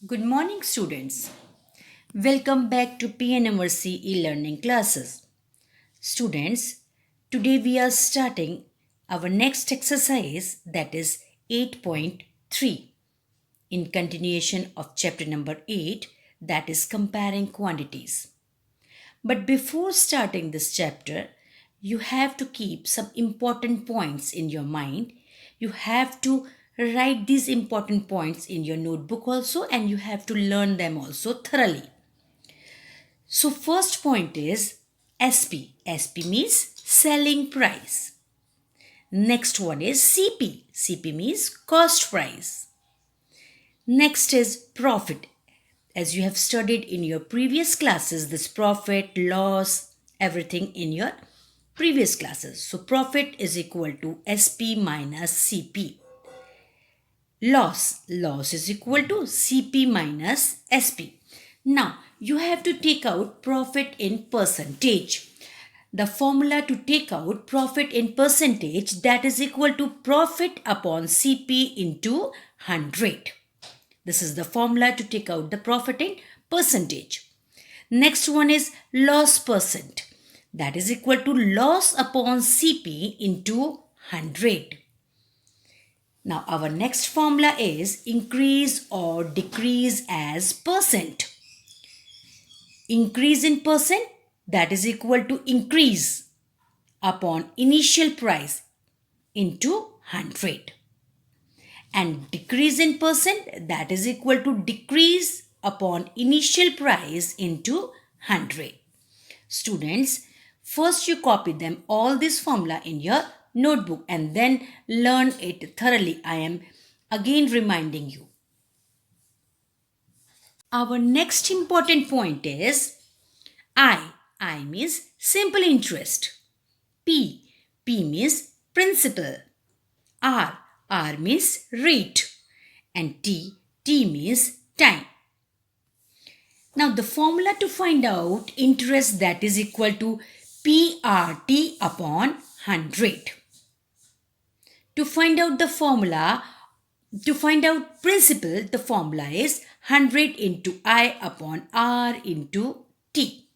Good morning, students. Welcome back to PNMRC e-learning classes. Students, today we are starting our next exercise, that is 8.3, in continuation of chapter number 8, that is comparing quantities. But before starting this chapter, you have to keep some important points in your mind. You have to write these important points in your notebook also, and you have to learn them also thoroughly. So, first point is SP. SP means selling price. Next one is CP. CP means cost price. Next is profit. As you have studied in your previous classes, this profit, loss, everything in your previous classes. So profit is equal to SP minus CP. Loss is equal to CP minus SP. Now you have to take out profit in percentage. The formula to take out profit in percentage, that is equal to profit upon CP into 100. This is the formula to take out the profit in percentage. Next one is loss percent. That is equal to loss upon CP into 100. Now our next formula is increase or decrease as percent. Increase in percent, that is equal to increase upon initial price into 100. And decrease in percent, that is equal to decrease upon initial price into 100. Students, first you copy them all this formula in your notebook and then learn it thoroughly. I am again reminding you. Our next important point is I. I means simple interest. P. P means principal. R. R means rate. And T. T means time. Now the formula to find out interest, that is equal to PRT upon 100. To find out the formula, to find out principal, the formula is 100 into I upon R into T.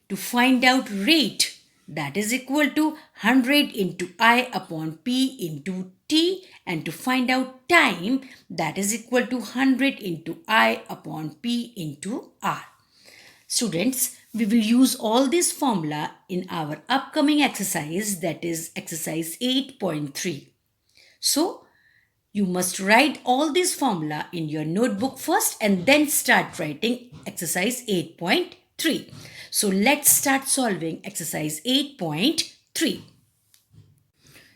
To find out rate, that is equal to 100 into I upon P into T, and to find out time, that is equal to 100 into I upon P into R. Students, we will use all this formula in our upcoming exercise, that is exercise 8.3. So, you must write all this formula in your notebook first and then start writing exercise 8.3. So let's start solving exercise 8.3.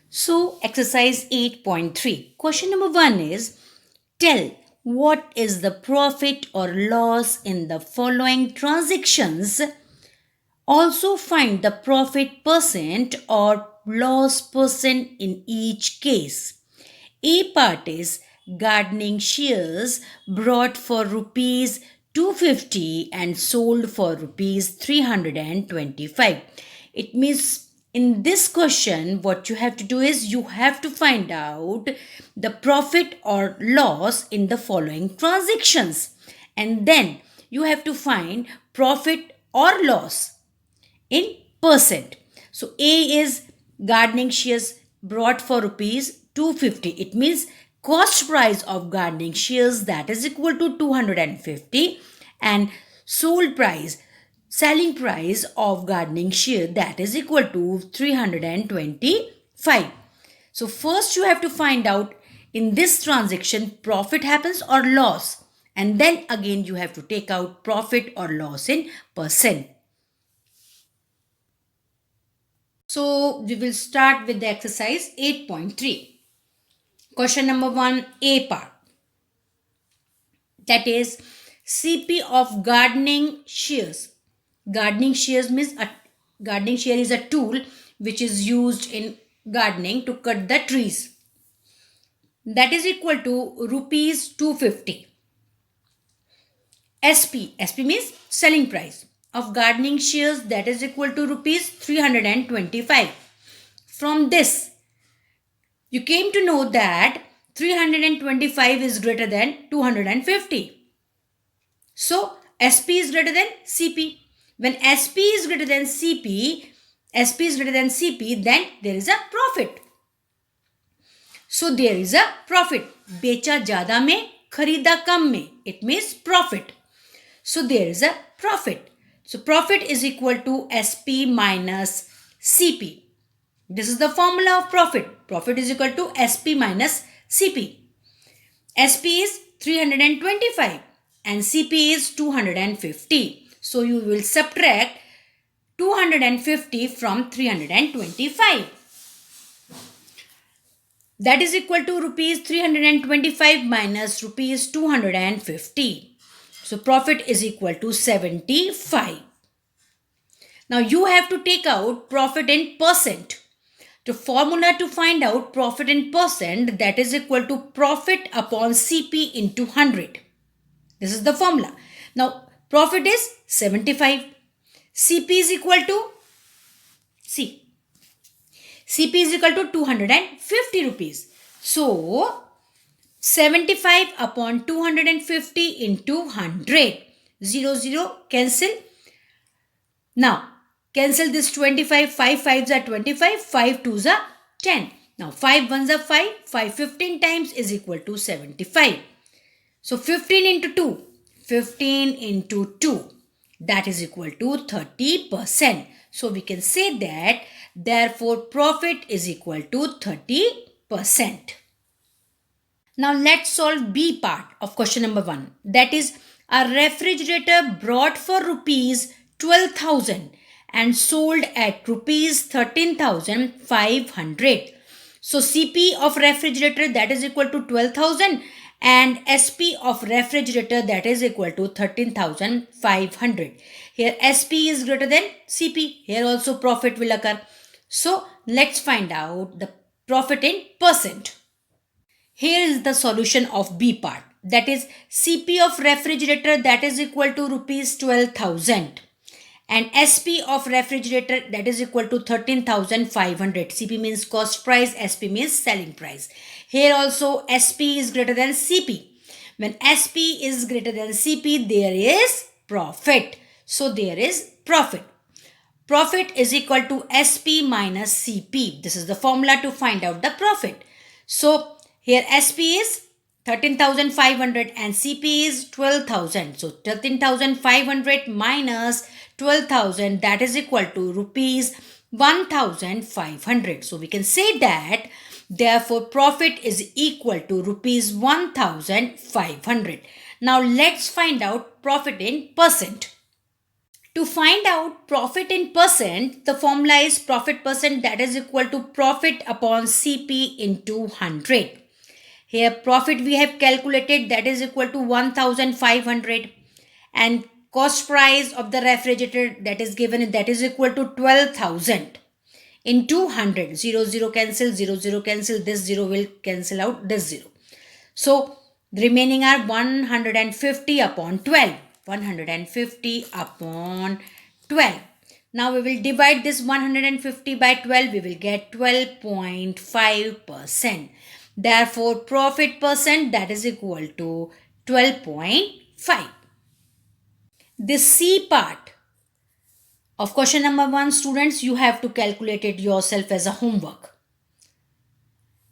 So exercise 8.3. Question number 1 is, tell what is the profit or loss in the following transactions. Also find the profit percent or loss percent in each case. A part is gardening shears brought for rupees 250 and sold for rupees 325. It means in this question what you have to do is you have to find out the profit or loss in the following transactions, and then you have to find profit or loss in percent. So A is gardening shears brought for rupees 250. It means cost price of gardening shears, that is equal to 250, and sold price, selling price of gardening shear, that is equal to 325. So first you have to find out in this transaction profit happens or loss, and then again you have to take out profit or loss in percent. So we will start with the exercise 8.3. Question number 1, A part. That is CP of gardening shears. Gardening shears means gardening shear is a tool which is used in gardening to cut the trees. That is equal to rupees 250. SP means selling price of gardening shears, that is equal to rupees 325. From this, you came to know that 325 is greater than 250. So SP is greater than CP. When SP is greater than CP, then there is a profit. So there is a profit. बेचा ज़्यादा में, खरीदा कम में. It means profit. So there is a profit. So profit is equal to SP minus CP. This is the formula of profit. Profit is equal to SP minus CP. SP is 325 and CP is 250. So you will subtract 250 from 325. That is equal to rupees 325 minus rupees 250. So profit is equal to 75. Now you have to take out profit in percent. The formula to find out profit in percent, that is equal to profit upon CP into 100. This is the formula. Now profit is 75. CP is equal to CP is equal to 250 rupees. So 75 upon 250 into 100. 0 cancel. Now cancel this 25. 5 5s are 25. 5 2s are 10. Now 5 1s are 5. 5 15 times is equal to 75. So 15 into 2. 15 into 2. That is equal to 30%. So we can say that therefore profit is equal to 30%. Now let's solve B part of question number 1. That is, a refrigerator brought for rupees 12,000 and sold at rupees 13,500. So CP of refrigerator, that is equal to 12,000, and SP of refrigerator, that is equal to 13,500. Here SP is greater than CP. Here also profit will occur. So let's find out the profit in percent. Here is the solution of B part. That is, CP of refrigerator, that is equal to rupees 12,000, and SP of refrigerator, that is equal to 13,500. CP means cost price, SP means selling price. Here also SP is greater than CP. When SP is greater than CP, there is profit. So there is profit. Profit is equal to SP minus CP. This is the formula to find out the profit. So here SP is 13,500 and CP is 12,000. So 13,500 minus 12,000, that is equal to rupees 1,500. So we can say that therefore profit is equal to rupees 1,500. Now let's find out profit in percent. To find out profit in percent, the formula is profit percent, that is equal to profit upon CP into 100. Here profit we have calculated, that is equal to 1,500, and cost price of the refrigerator that is given, that is equal to 12,000 into 100. 0 cancel, 0 cancel, this 0 will cancel out this 0. So the remaining are 150 upon 12. 150 upon 12. Now we will divide this 150 by 12. We will get 12.5%. Therefore profit percent, that is equal to 12.5. This C part of question number 1, students, you have to calculate it yourself as a homework.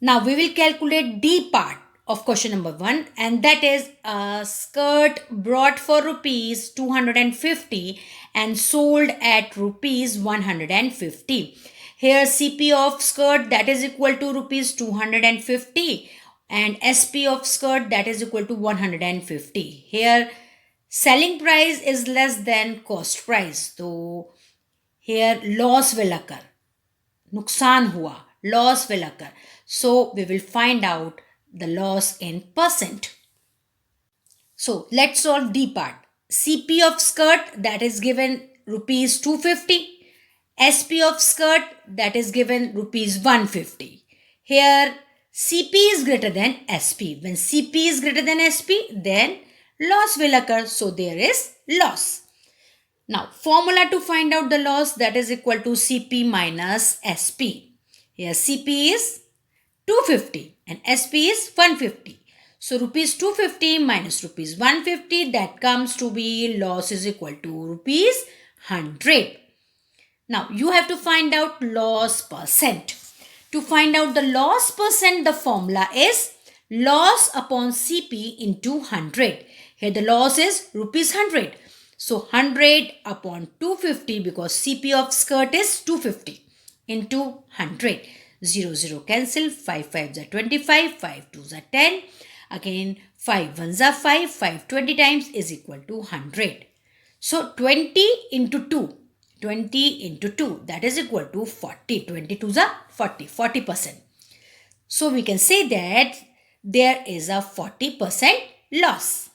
Now we will calculate D part of question number 1, and that is a skirt brought for rupees 250 and sold at rupees 150. Here CP of skirt, that is equal to rupees 250, and SP of skirt, that is equal to 150. Here selling price is less than cost price, so here loss will occur. Nuksan hua, loss will occur. So we will find out the loss in percent. So let's solve D part. CP of skirt, that is given rupees 250. SP of skirt, that is given rupees 150. Here CP is greater than SP. When CP is greater than SP, then loss will occur. So there is loss. Now formula to find out the loss, that is equal to CP minus SP. Here CP is 250 and SP is 150. So rupees 250 minus rupees 150, that comes to be loss is equal to rupees 100. Now you have to find out loss percent. To find out the loss percent, the formula is loss upon CP into 100. Here the loss is rupees 100. So 100 upon 250, because CP of skirt is 250, into 100. 0 0 cancel, 5 5s are 25, 5 2s are 10. Again 5 1s are 5, 5 20 times is equal to 100. So 20 into 2, 20 into 2, that is equal to 40. 22s are 40, 40%. So we can say that there is a 40% loss.